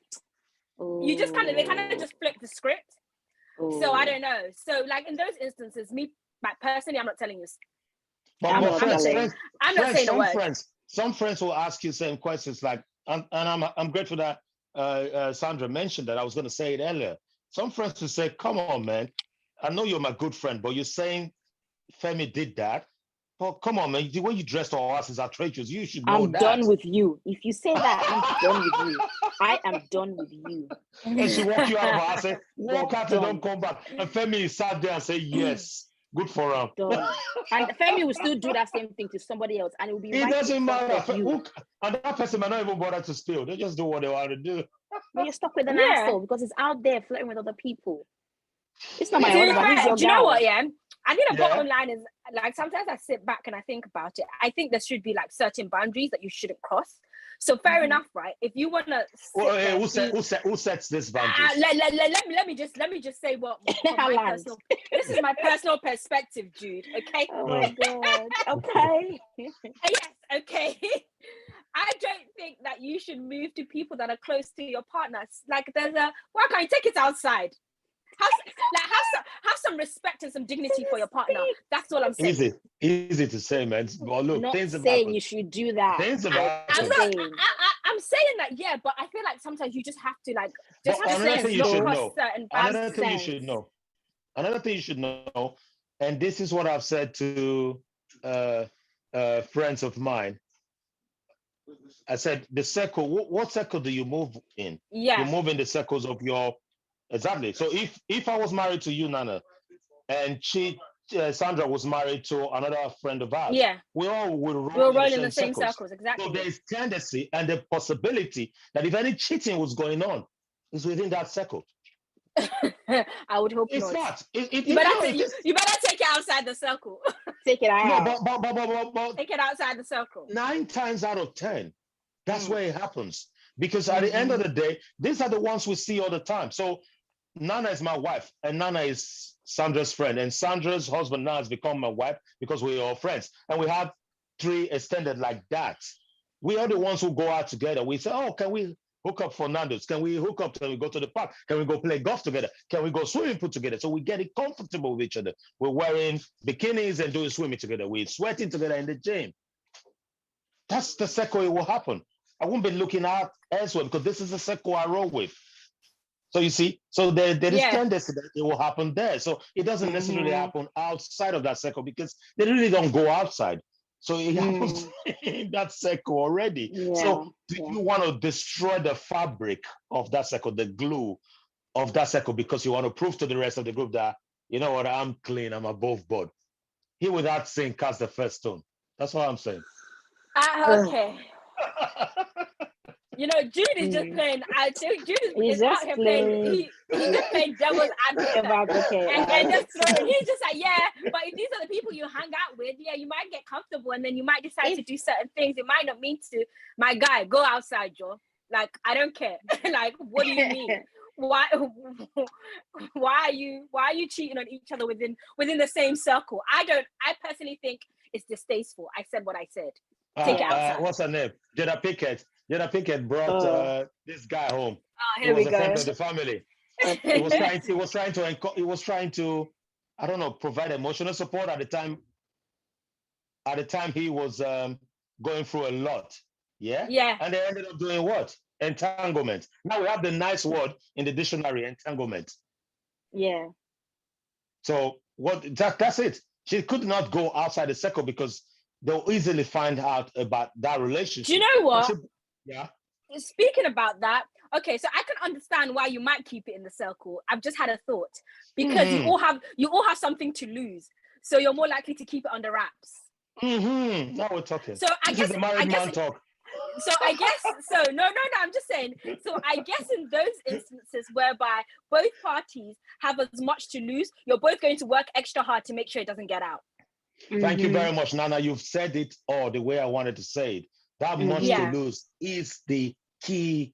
Oh. You just they kind of just flip the script. Oh. So I don't know. So like in those instances, me, like, personally, I'm not telling you. But I'm not saying a word. Some friends will ask you same questions, like, and I'm grateful that Sandra mentioned that. I was going to say it earlier. Some friends will say, "Come on, man, I know you're my good friend, but you're saying Femi did that. Well, come on, man, the way you dressed our ass is outrageous. You should know I'm that." done with you. If you say that, I'm done with you. I am done with you. And she walk you out of her house, say, walk out and done. don't come back. And Femi sat there and say, yes, good for him. Done. And Femi will still do that same thing to somebody else, and it will be It right doesn't in front matter. of you. And that person might not even bother to steal. They just do what they want to do. But you're stuck with an asshole because it's out there flirting with other people. It's not my To be husband. He's fair, your do you know guy. what? Yeah, I think the bottom line is, like, sometimes I sit back and I think about it. I think there should be like certain boundaries that you shouldn't cross. So fair enough, right? If you want to, who sets this boundaries? Let me just say what my this is my personal perspective, Jude. Okay. Oh my god. Okay. Yes. Okay. I don't think that you should move to people that are close to your partners. Like, why can't you take it outside? Have some respect and some dignity for your partner. That's all I'm saying. Easy to say, man. But look, not things saying you should do that. Things I'm saying that, yeah, but I feel like sometimes you just have to another thing you should know. Another thing you should know, and this is what I've said to friends of mine. I said, the circle, what circle do you move in? Yeah. You move in the circles of your. Exactly. So if I was married to you, Nana, and Sandra was married to another friend of ours, yeah, we all would roll in the same circles. Exactly. So there's tendency and the possibility that if any cheating was going on, is within that circle. I would hope it's not. You better take it outside the circle. Take it out. No, but take it outside the circle. 9 times out of 10, that's where it happens. Because at the end of the day, these are the ones we see all the time. So Nana is my wife, and Nana is Sandra's friend, and Sandra's husband now has become my wife because we're all friends, and we have 3 extended like that. We are the ones who go out together. We say, "Oh, can we hook up for Nando's? Can we hook up? Can we go to the park? Can we go play golf together? Can we go swimming pool together?" So we get it comfortable with each other. We're wearing bikinis and doing swimming together. We're sweating together in the gym. That's the circle it will happen. I won't be looking out elsewhere because this is the circle I roll with. So you see, so there is tendency that it will happen there. So it doesn't necessarily happen outside of that circle because they really don't go outside. So it happens in that circle already. Yeah. So do you want to destroy the fabric of that circle, the glue of that circle, because you want to prove to the rest of the group that, you know what, I'm clean, I'm above board. He without saying cast the first stone. That's what I'm saying. Okay. You know, Jude is just playing. Jude is out here playing. He's just playing devil's advocate. And just throwing. He's just like, yeah, but if these are the people you hang out with, yeah, you might get comfortable, and then you might decide to do certain things. It might not mean to. My guy, go outside, Joe. Like, I don't care. Like, what do you mean? Why are you cheating on each other within the same circle? I personally think it's distasteful. I said what I said. Take it outside. What's her name? Jada Pickett. Jada Pickett brought this guy home. Oh, here we go. He was a friend of the family. He was trying to, I don't know, provide emotional support at the time. At the time, he was going through a lot. Yeah. Yeah. And they ended up doing what? Entanglement. Now we have the nice word in the dictionary, entanglement. Yeah. So that's it. She could not go outside the circle because they'll easily find out about that relationship. Do you know what? Yeah. Speaking about that, okay, so I can understand why you might keep it in the circle. I've just had a thought because you all have something to lose, so you're more likely to keep it under wraps. Now we're talking. So This is the married man talk. So I guess so. No. I'm just saying. So I guess in those instances whereby both parties have as much to lose, you're both going to work extra hard to make sure it doesn't get out. Thank you very much, Nana. You've said it all the way I wanted to say it. That much to lose is the key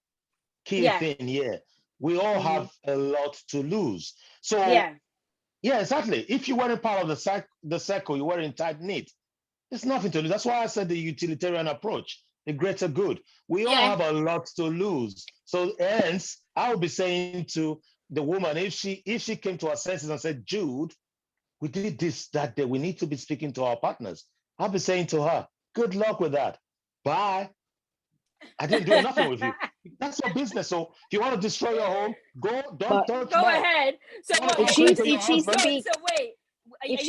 thing here. We all have a lot to lose. So yeah, exactly. If you weren't part of the circle, you weren't tight knit. There's nothing to lose. That's why I said the utilitarian approach, the greater good. We all have a lot to lose. So hence, I would be saying to the woman, if she came to her senses and said, Jude, we did this that day, we need to be speaking to our partners. I'll be saying to her, good luck with that. Bye. I didn't do nothing with you. That's your business. So if you want to destroy your home, don't touch. Go ahead. So if she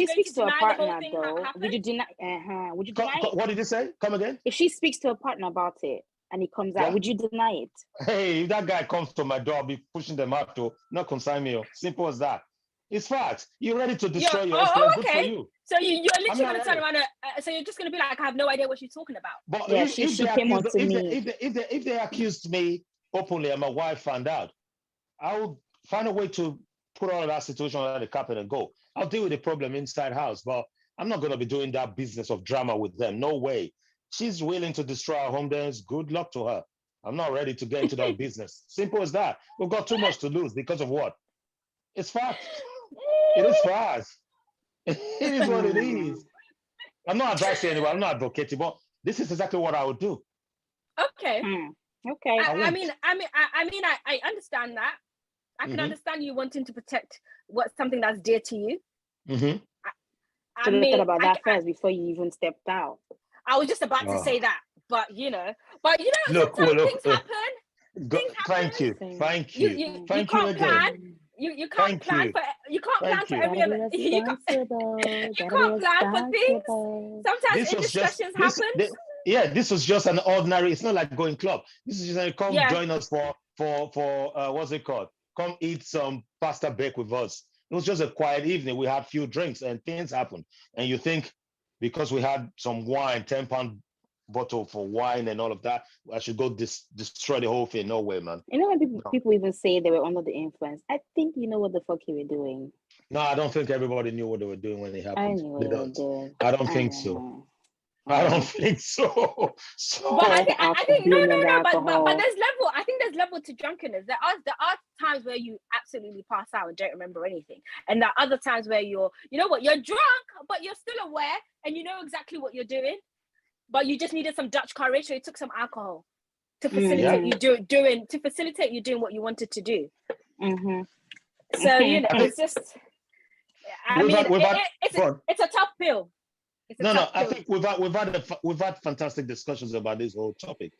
speaks to a partner, though, would you deny? Would you deny it? What did you say? Come again? If she speaks to a partner about it and it comes out, would you deny it? Hey, if that guy comes to my door, I'll be pushing them out to not consign me. Simple as that. It's facts. You're ready to destroy your home. Good for you. So you're literally going to turn around. So you're just going to be like, I have no idea what she's talking about. But if they accused me openly and my wife found out, I would find a way to put all of that situation under the carpet and go. I'll deal with the problem inside house, but I'm not going to be doing that business of drama with them. No way. She's willing to destroy our home, then good luck to her. I'm not ready to get into that business. Simple as that. We've got too much to lose because of what? It's fact. It is fast. It is what it is. I'm not advising anyone. I'm not advocating, but this is exactly what I would do. Okay. Okay. I mean, I understand that. I can understand you wanting to protect something that's dear to you. I mean, thought about that first before you even stepped out. I was just about to say that, but look, things happen. Thank you. You can't plan. You can't plan for every other. You can't plan for things. Sometimes indiscretions happen. This was just an ordinary. It's not like going club. This is just come join us for what's it called? Come eat some pasta bake with us. It was just a quiet evening. We had few drinks and things happened. And you think because we had some wine, 10-pound bottle for wine and all of that, I should go destroy the whole thing? No way, man. You know when people even say they were under the influence, I think you know what the fuck you were doing. No, I don't think everybody knew what they were doing when it happened. I don't think so. I don't think so. But I think no. But there's level. I think there's level to drunkenness. There are times where you absolutely pass out and don't remember anything, and there are other times where you're drunk, but you're still aware and you know exactly what you're doing, but you just needed some Dutch courage, so you took some alcohol to facilitate you doing what you wanted to do. So it's just. It's a tough pill. I think we've had fantastic discussions about this whole topic.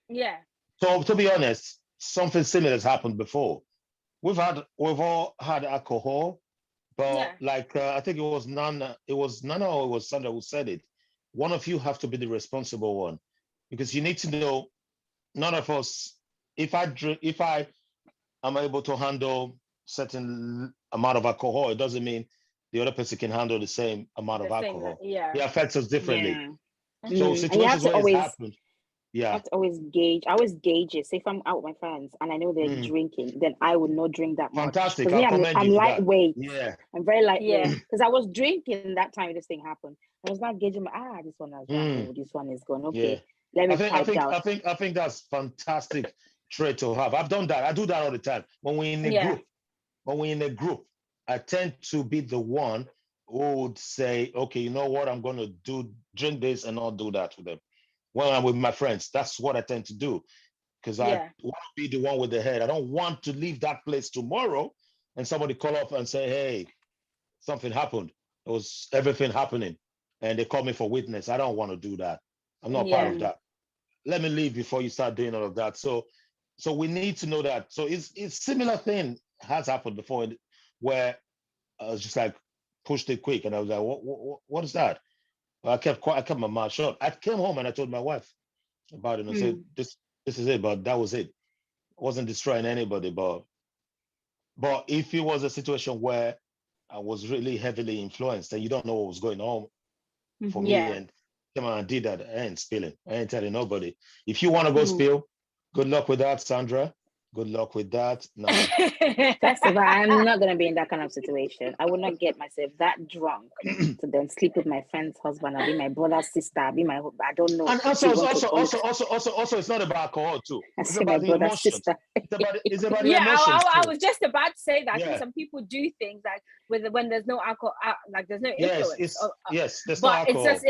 Yeah. So to be honest, something similar has happened before. We've all had alcohol, but I think it was Nana or it was Sandra who said it. One of you have to be the responsible one, because you need to know. None of us. If I am able to handle certain amount of alcohol, it doesn't mean the other person can handle the same amount of alcohol. It affects us differently. So situations where it's happened. I have to always gauge. I always gauge it. Say if I'm out with my friends and I know they're drinking, then I would not drink that much. Fantastic. I'm lightweight. Yeah. I'm very lightweight. Because I was drinking that time this thing happened. I was not gauging this one has drank. This one is gone. Okay. Let me pipe down. I think that's fantastic trait to have. I've done that. I do that all the time. When we're in a group, I tend to be the one who would say, okay, you know what, I'm going to drink this and not do that with them. When I'm with my friends, that's what I tend to do, because I want to be the one with the head. I don't want to leave that place tomorrow and somebody call up and say, hey, something happened. It was everything happening. And they call me for witness. I don't want to do that. I'm not part of that. Let me leave before you start doing all of that. So we need to know that. So it's similar thing has happened before, where I was just like pushed it quick, and I was like, what is that? I kept my mouth shut. I came home and I told my wife about it, and I said, this is it, but that was it. wasn't destroying anybody, but if it was a situation where I was really heavily influenced and you don't know what was going on for me, and come on, I did that, I ain't spilling. I ain't telling nobody. If you want to go spill, good luck with that, Sandra. Good luck with that. No. First of all, I'm not gonna be in that kind of situation. I would not get myself that drunk to then sleep with my friend's husband. I'll be my brother's sister. I'll be my. I don't know. And also, it's not about alcohol too. It's about the emotions. Sister. It's about the emotions. I was just about to say that. I think some people do things like when there's no alcohol, like there's no influence. Yes, there's but no alcohol. It's just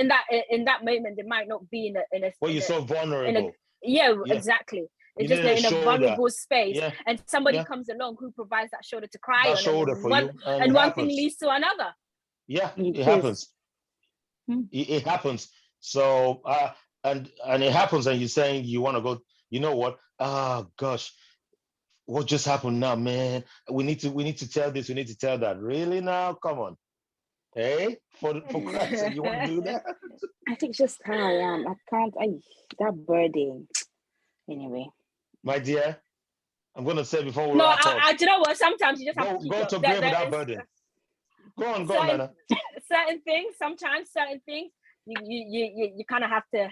in that moment they might not be in a where you're so vulnerable. Exactly. It's just in a vulnerable space, and somebody comes along who provides that shoulder to cry on, shoulder for you, and one thing leads to another. Yeah, it happens. It happens. So and it happens, and you're saying you want to go. You know what? Oh gosh, what just happened now, man? We need to tell this. We need to tell that. Really now? Come on. Hey, for Christ's sake, you want to do that? I think just how I am. I can't. That burden. Anyway. My dear, I'm going to say before we wrap up. Do you know what? Sometimes you just have to go to grave without burden. Go on, Nana. Certain things, you kind of have to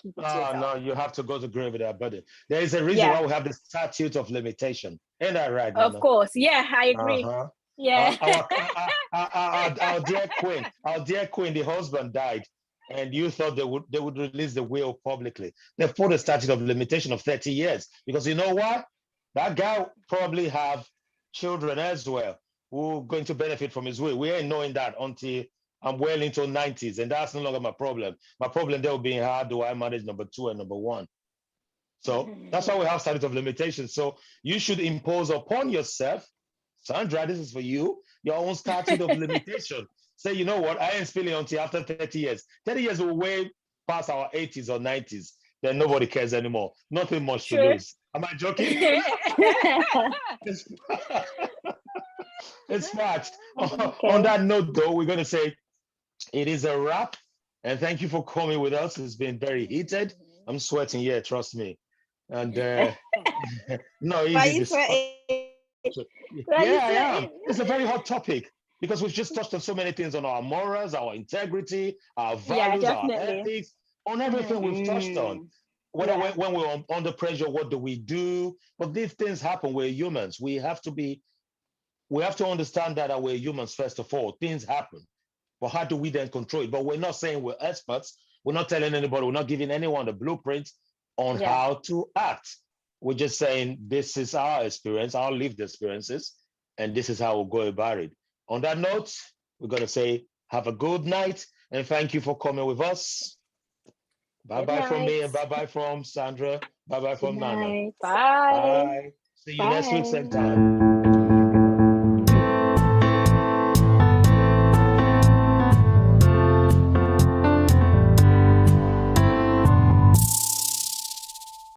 keep it to yourself. No, you have to go to grave without burden. There is a reason why we have the statute of limitation. Ain't that right, Nana? Of course, yeah, I agree. Yeah. Our dear queen, the husband died. And you thought they would release the will publicly. They put a statute of limitation of 30 years because you know what? That guy probably have children as well who are going to benefit from his will. We ain't knowing that until I'm well into 90s, and that's no longer my problem. My problem there will be how do I manage number 2 and number 1. So that's why we have statute of limitation. So you should impose upon yourself, Sandra, this is for you, your own statute of limitation. Say, you know what, I ain't spilling until after 30 years. 30 years will way past our 80s or 90s. Then nobody cares anymore. Nothing much to lose. Am I joking? It's fact. Okay. On that note, though, we're going to say it is a wrap. And thank you for coming with us. It's been very heated. I'm sweating, trust me. And no, easy. I am. It's a very hot topic. Because we've just touched on so many things on our morals, our integrity, our values, our ethics, on everything we've touched on. When we're under pressure, what do we do? But these things happen. We're humans. We have to understand that we're humans first of all. Things happen. But how do we then control it? But we're not saying we're experts. We're not telling anybody. We're not giving anyone the blueprint on how to act. We're just saying this is our experience, our lived experiences, and this is how we'll go about it. On that note, we're going to say have a good night and thank you for coming with us. Bye-bye from me and bye-bye from Sandra. Bye-bye from Nana. Bye. Bye. See you next week same time.